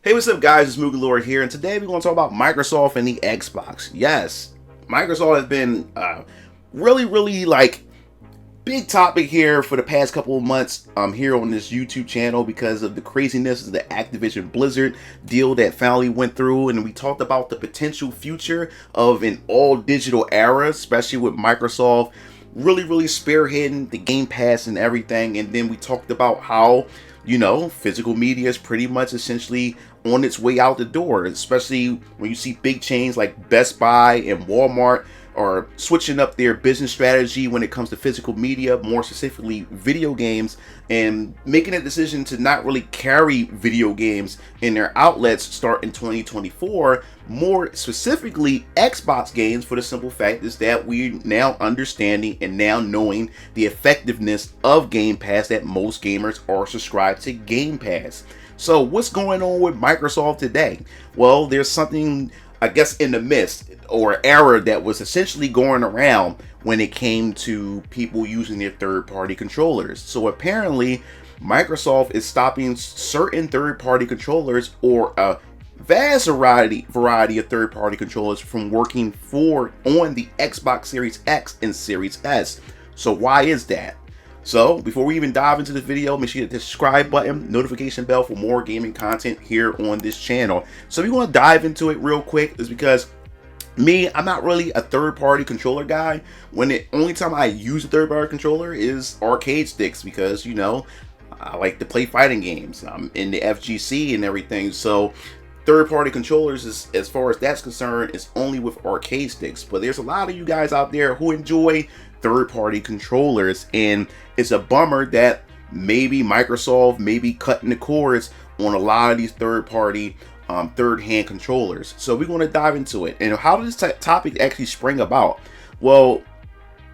Hey, what's up, guys? It's MugenLord here, and today we're going to talk about Microsoft and the Xbox. Yes, Microsoft has been really big topic here for the past couple of months here on this YouTube channel because of the craziness of the Activision Blizzard deal that finally went through, and we talked about the potential future of an all-digital era, especially with Microsoft really spearheading the Game Pass and everything. And then we talked about how, you know, physical media is pretty much essentially on its way out the door, especially when you see big chains like Best Buy and Walmart are switching up their business strategy when it comes to physical media, more specifically video games, and making a decision to not really carry video games in their outlets start in 2024, more specifically Xbox games, for the simple fact is that we're now understanding and now knowing the effectiveness of Game Pass, that most gamers are subscribed to Game Pass. So what's going on with Microsoft today? Well, there's something, I guess, in the midst or error that was essentially going around when it came to people using their third-party controllers. So apparently Microsoft is stopping certain third-party controllers, or a vast variety of third-party controllers, from working on the Xbox Series X and Series S. So why is that? So before we even dive into this video, make sure you hit the subscribe button, notification bell for more gaming content here on this channel. So we want to dive into it real quick is because I'm not really a third-party controller guy. Only time I use a third-party controller is arcade sticks, because, you know, I like to play fighting games. I'm in the FGC and everything. So third-party controllers, as far as that's concerned, is only with arcade sticks. But there's a lot of you guys out there who enjoy third-party controllers, and it's a bummer that maybe Microsoft may be cutting the cords on a lot of these third-party third-hand controllers. So we're going to dive into it. And how did this topic actually spring about? Well,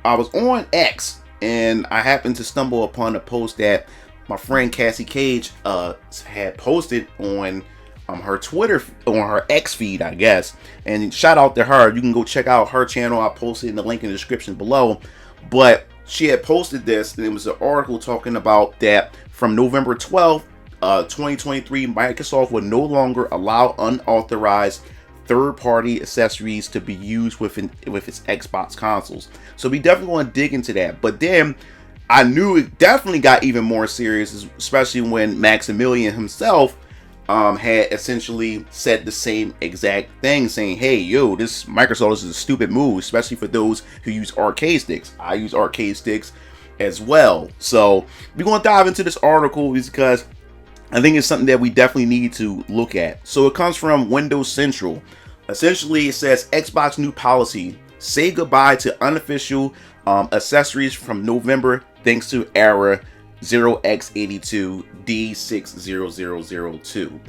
I was on X and I happened to stumble upon a post that my friend Cassie Cage had posted on her Twitter, on her X feed, I guess. And shout out to her. You can go check out her channel. I posted in the link in the description below. But she had posted this, and it was an article talking about that from November 12th, 2023, Microsoft will no longer allow unauthorized third-party accessories to be used with its Xbox consoles. So we definitely want to dig into that. But then I knew it definitely got even more serious, especially when Maximilian himself had essentially said the same exact thing, saying, hey, yo, this Microsoft is a stupid move, especially for those who use arcade sticks. I use arcade sticks as well. So we're going to dive into this article because I think it's something that we definitely need to look at. So it comes from Windows Central. Essentially, it says Xbox new policy: say goodbye to unofficial accessories from November thanks to error 0x82 D60002.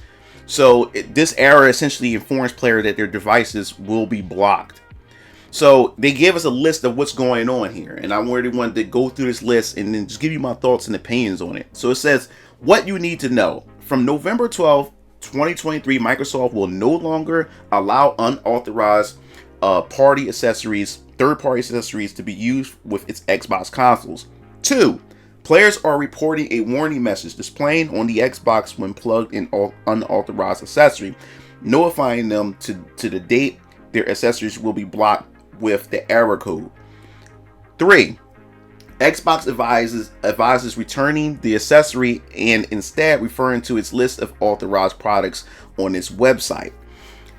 So this error essentially informs players that their devices will be blocked. So they gave us a list of what's going on here, and I really wanted to go through this list and then just give you my thoughts and opinions on it. So it says what you need to know. From November 12th, 2023, Microsoft will no longer allow unauthorized third-party accessories to be used with its Xbox consoles. 2. Players are reporting a warning message displaying on the Xbox when plugged in unauthorized accessory, notifying them to the date their accessories will be blocked with the error code. 3. Xbox advises returning the accessory and instead referring to its list of authorized products on its website.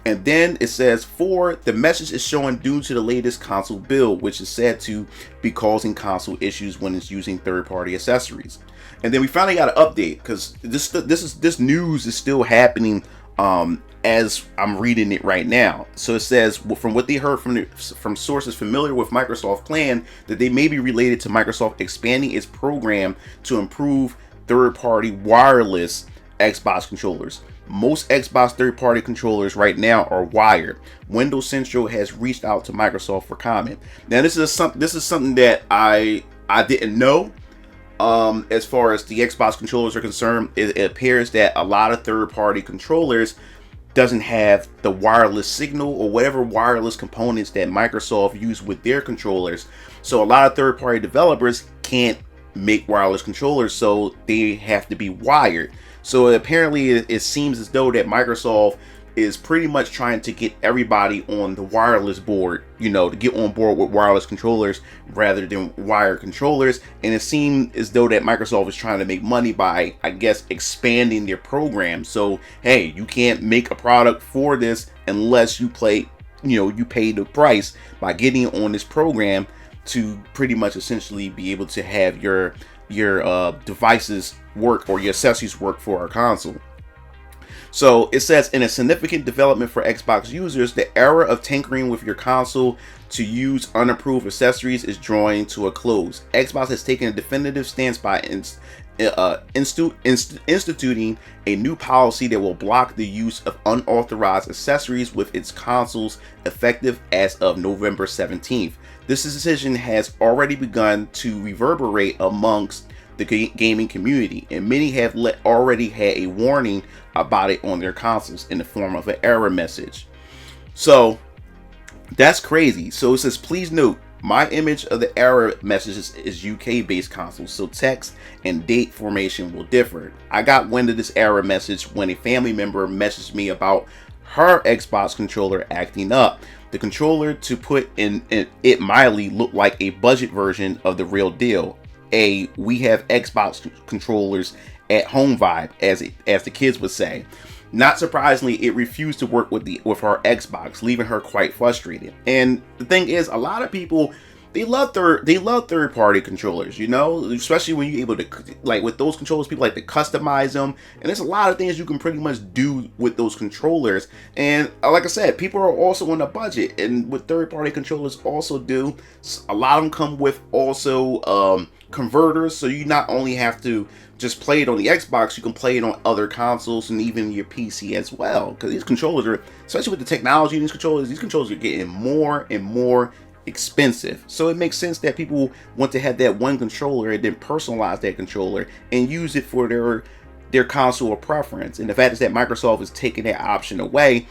And then it says 4, the message is showing due to the latest console build, which is said to be causing console issues when it's using third-party accessories. And then we finally got an update, because this news is still happening as I'm reading it right now. So it says, from what they heard from sources familiar with Microsoft plan, that they may be related to Microsoft expanding its program to improve third-party wireless Xbox controllers. Most Xbox third-party controllers right now are wired. Windows Central has reached out to Microsoft for comment. Now this is something that I didn't know. As far as the Xbox controllers are concerned, it appears that a lot of third-party controllers doesn't have the wireless signal or whatever wireless components that Microsoft use with their controllers. So a lot of third-party developers can't make wireless controllers, so they have to be wired. So apparently it seems as though that Microsoft is pretty much trying to get everybody on the wireless board, to get on board with wireless controllers rather than wired controllers. And it seemed as though that Microsoft is trying to make money by, I guess, expanding their program. So, hey, you can't make a product for this unless you you pay the price by getting on this program to pretty much essentially be able to have your devices work, or your accessories work for our console. So it says, in a significant development for Xbox users, the era of tinkering with your console to use unapproved accessories is drawing to a close. Xbox has taken a definitive stance by instituting a new policy that will block the use of unauthorized accessories with its consoles, effective as of November 17th. This decision has already begun to reverberate amongst the gaming community, and many have already had a warning about it on their consoles in the form of an error message. So that's crazy. So it says, please note, my image of the error messages is UK based consoles, so text and date formation will differ. I got wind of this error message when a family member messaged me about her Xbox controller acting up. The controller, to put in it mildly, looked like a budget version of the real deal. We have Xbox controllers at home vibe, as the kids would say. Not surprisingly, it refused to work with her Xbox, leaving her quite frustrated. And the thing is, a lot of people, they love third party controllers, especially when you're able to, like with those controllers, people like to customize them, and there's a lot of things you can pretty much do with those controllers. And like I said, people are also on a budget, and with third party controllers also do, a lot of them come with also converters, so you not only have to just play it on the Xbox, you can play it on other consoles and even your PC as well. Because these controllers are, especially with the technology in these controllers are getting more and more expensive. So it makes sense that people want to have that one controller and then personalize that controller and use it for their console of preference. And the fact is that Microsoft is taking that option away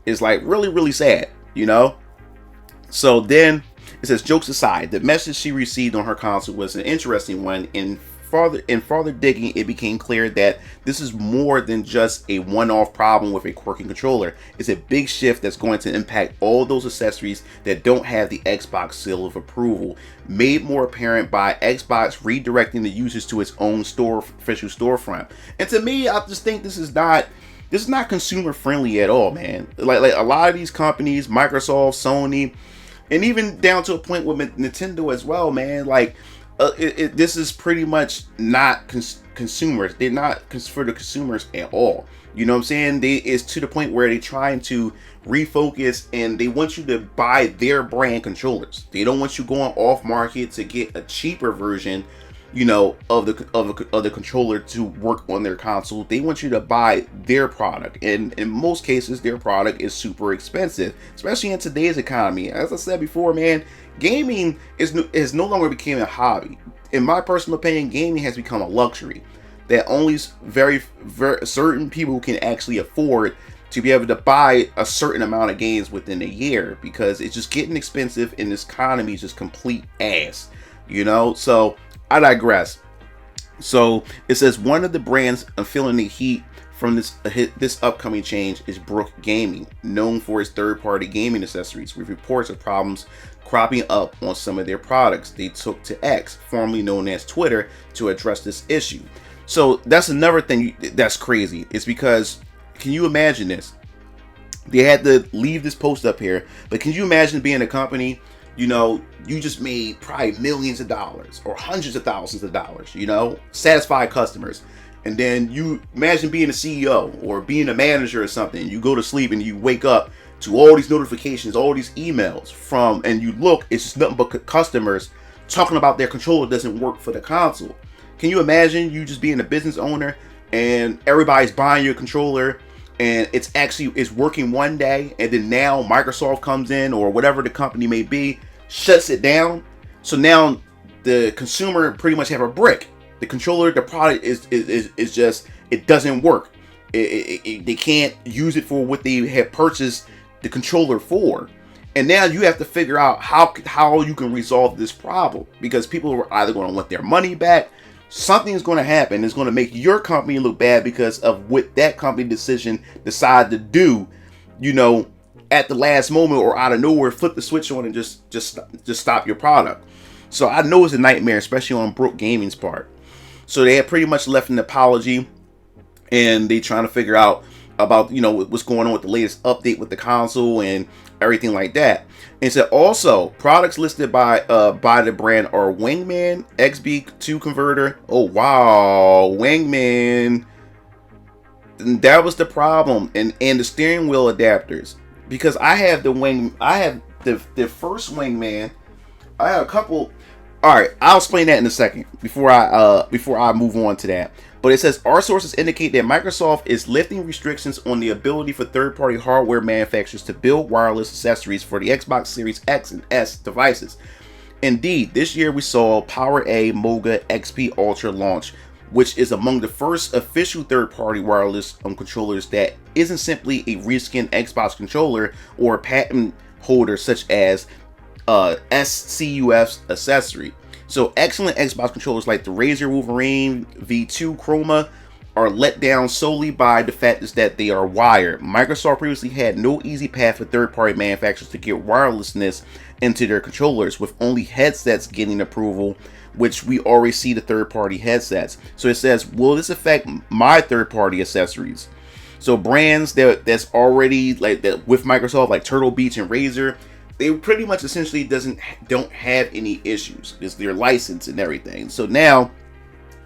is like really, really sad, So then it says, jokes aside, the message she received on her console was an interesting one. In further digging, it became clear that this is more than just a one-off problem with a quirky controller. It's a big shift that's going to impact all those accessories that don't have the Xbox seal of approval, made more apparent by Xbox redirecting the users to its own official storefront. And to me, I just think this is not consumer friendly at all, man. Like a lot of these companies, Microsoft, Sony, and even down to a point with Nintendo as well, man. Like, this is pretty much not consumers. They're not for the consumers at all. You know what I'm saying? It's to the point where they're trying to refocus, and they want you to buy their brand controllers. They don't want you going off market to get a cheaper version, of the controller to work on their console. They want you to buy their product, and in most cases, their product is super expensive, especially in today's economy. As I said before, man, gaming is no longer became a hobby. In my personal opinion, gaming has become a luxury that only very, very certain people can actually afford to be able to buy a certain amount of games within a year, because it's just getting expensive, and this economy is just complete ass, So I digress. So it says, one of the brands feeling the heat from this upcoming change is Brook Gaming, known for its third-party gaming accessories, with reports of problems cropping up on some of their products. They took to X, formerly known as Twitter, to address this issue. So that's another thing that's crazy. It's because, can you imagine this? They had to leave this post up here, but can you imagine being a company, you just made probably millions of dollars or hundreds of thousands of dollars, satisfy customers. And then you imagine being a CEO or being a manager or something. You go to sleep and you wake up to all these notifications, all these emails and you look, it's just nothing but customers talking about their controller doesn't work for the console. Can you imagine you just being a business owner and everybody's buying your controller and it's working one day, and then now Microsoft comes in, or whatever the company may be, shuts it down. So now the consumer pretty much have a brick. The controller, the product is just, it doesn't work. They can't use it for what they have purchased the controller for. And now you have to figure out how you can resolve this problem, because people are either going to want their money back. Something is going to happen. It's going to make your company look bad because of what that company decided to do, you know, at the last moment or out of nowhere, flip the switch on and just stop your product. So I know it's a nightmare, especially on Brook Gaming's part. So they had pretty much left an apology, and they trying to figure out about, you know, what's going on with the latest update with the console and everything like that. And so also products listed by the brand are Wingman XB2 converter. Oh wow, Wingman. And that was the problem, and the steering wheel adapters, because I have the first Wingman. I have a couple. All right, I'll explain that in a second before I move on to that. But it says our sources indicate that Microsoft is lifting restrictions on the ability for third-party hardware manufacturers to build wireless accessories for the Xbox Series X and S devices. Indeed, this year we saw PowerA Moga XP Ultra launch, which is among the first official third-party wireless controllers that isn't simply a reskinned Xbox controller or a patent holder such as SCUF's accessory. So excellent Xbox controllers like the Razer Wolverine V2 Chroma are let down solely by the fact is that they are wired. Microsoft previously had no easy path for third-party manufacturers to get wirelessness into their controllers, with only headsets getting approval, which we already see the third-party headsets. So it says, will this affect my third-party accessories? So brands that's already like that with Microsoft, like Turtle Beach and Razer, they pretty much essentially don't have any issues. It's their license and everything. So now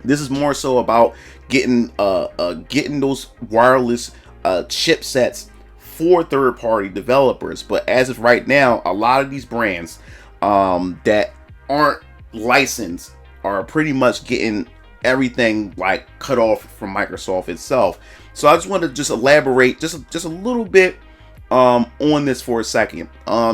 this is more so about getting those wireless chipsets for third-party developers. But as of right now, a lot of these brands that aren't licensed are pretty much getting everything like cut off from Microsoft itself. So I just want to just elaborate just a little bit on this for a second,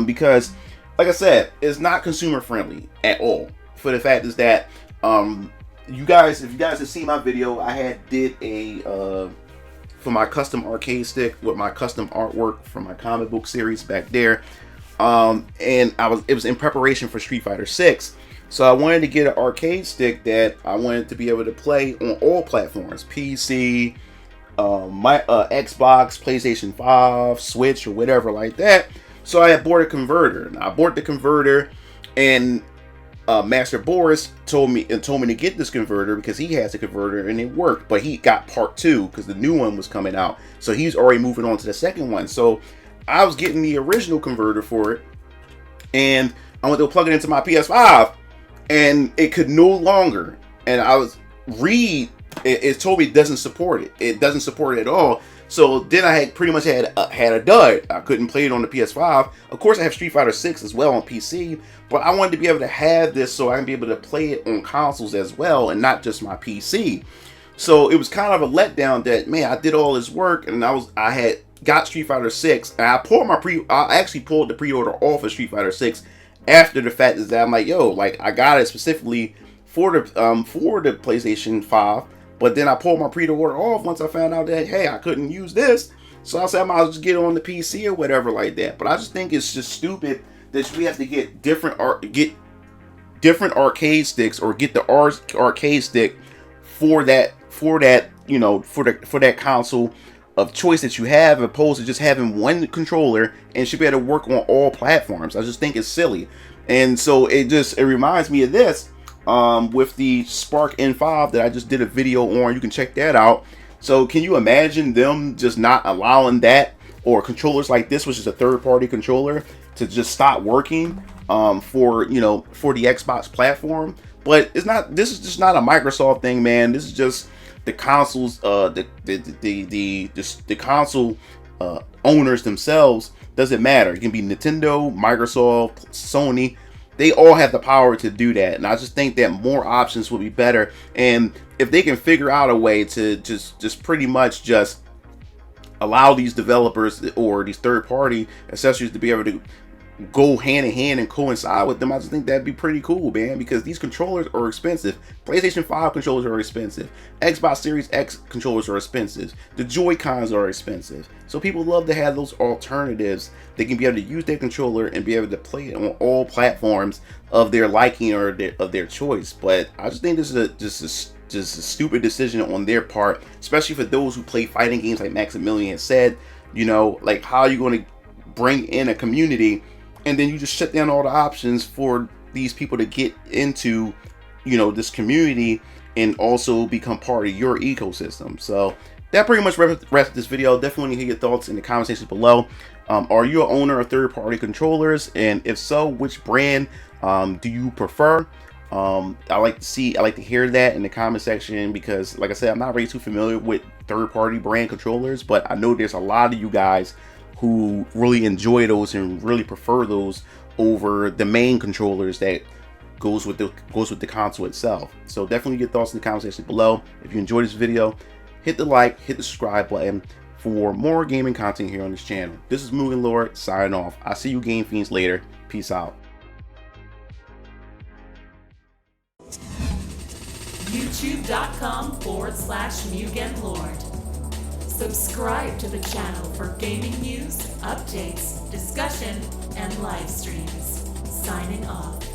because like I said, it's not consumer friendly at all. For the fact is that if you guys have seen my video, I did a for my custom arcade stick with my custom artwork from my comic book series back there, and it was in preparation for Street Fighter 6. So I wanted to get an arcade stick that I wanted to be able to play on all platforms, PC, my Xbox, PlayStation 5, Switch, or whatever like that. So I had bought a converter. And I bought the converter, and Master Boris told me to get this converter because he has a converter and it worked. But he got part 2 because the new one was coming out. So he's already moving on to the second one. So I was getting the original converter for it, and I went to plug it into my PS5, and it could no longer. And I was it told me it doesn't support it. It doesn't support it at all. So then I had pretty much had a dud. I couldn't play it on the PS5. Of course, I have Street Fighter 6 as well on PC, but I wanted to be able to have this so I can be able to play it on consoles as well and not just my PC. So it was kind of a letdown that, man, I did all this work and I had got Street Fighter 6, and I actually pulled the pre-order off of Street Fighter 6 after the fact is that I'm like, yo, like I got it specifically for the PlayStation 5. But then I pulled my pre-order off once I found out that, hey, I couldn't use this. So I said I might as well just get it on the PC or whatever like that. But I just think it's just stupid that we have to get different arcade sticks, or get the arcade stick for that you know, for that console of choice that you have, opposed to just having one controller and should be able to work on all platforms. I just think it's silly. And so it reminds me of this. With the Spark N5 that I just did a video on. You can check that out. So can you imagine them just not allowing that, or controllers like this, which is a third-party controller, to just stop working for the Xbox platform? But it's not. This is just not a Microsoft thing, man. This is just the consoles, the console owners themselves. Doesn't matter. It can be Nintendo, Microsoft, Sony. They all have the power to do that, and I just think that more options would be better. And if they can figure out a way to just pretty much just allow these developers or these third-party accessories to be able to go hand in hand and coincide with them, I just think that'd be pretty cool, man, because these controllers are expensive. PlayStation 5 controllers are expensive. Xbox Series X controllers are expensive. The Joy-Cons are expensive. So people love to have those alternatives. They can be able to use their controller and be able to play it on all platforms of their liking or of their choice. But I just think this is just a stupid decision on their part, especially for those who play fighting games like Maximilian said. You know, like, how are you going to bring in a community and then you just shut down all the options for these people to get into, you know, this community and also become part of your ecosystem? So that pretty much wraps this video. Definitely want to hear your thoughts in the comment section below. Are you an owner of third-party controllers? And if so, which brand do you prefer? I like to hear that in the comment section, because like I said, I'm not really too familiar with third-party brand controllers, but I know there's a lot of you guys who really enjoy those and really prefer those over the main controllers that goes with the console itself. So definitely get thoughts in the comment section below. If you enjoyed this video, hit the like, hit the subscribe button for more gaming content here on this channel. This is MugenLord signing off. I'll see you game fiends later. Peace out. YouTube.com/MugenLord. Subscribe to the channel for gaming news, updates, discussion, and live streams. Signing off.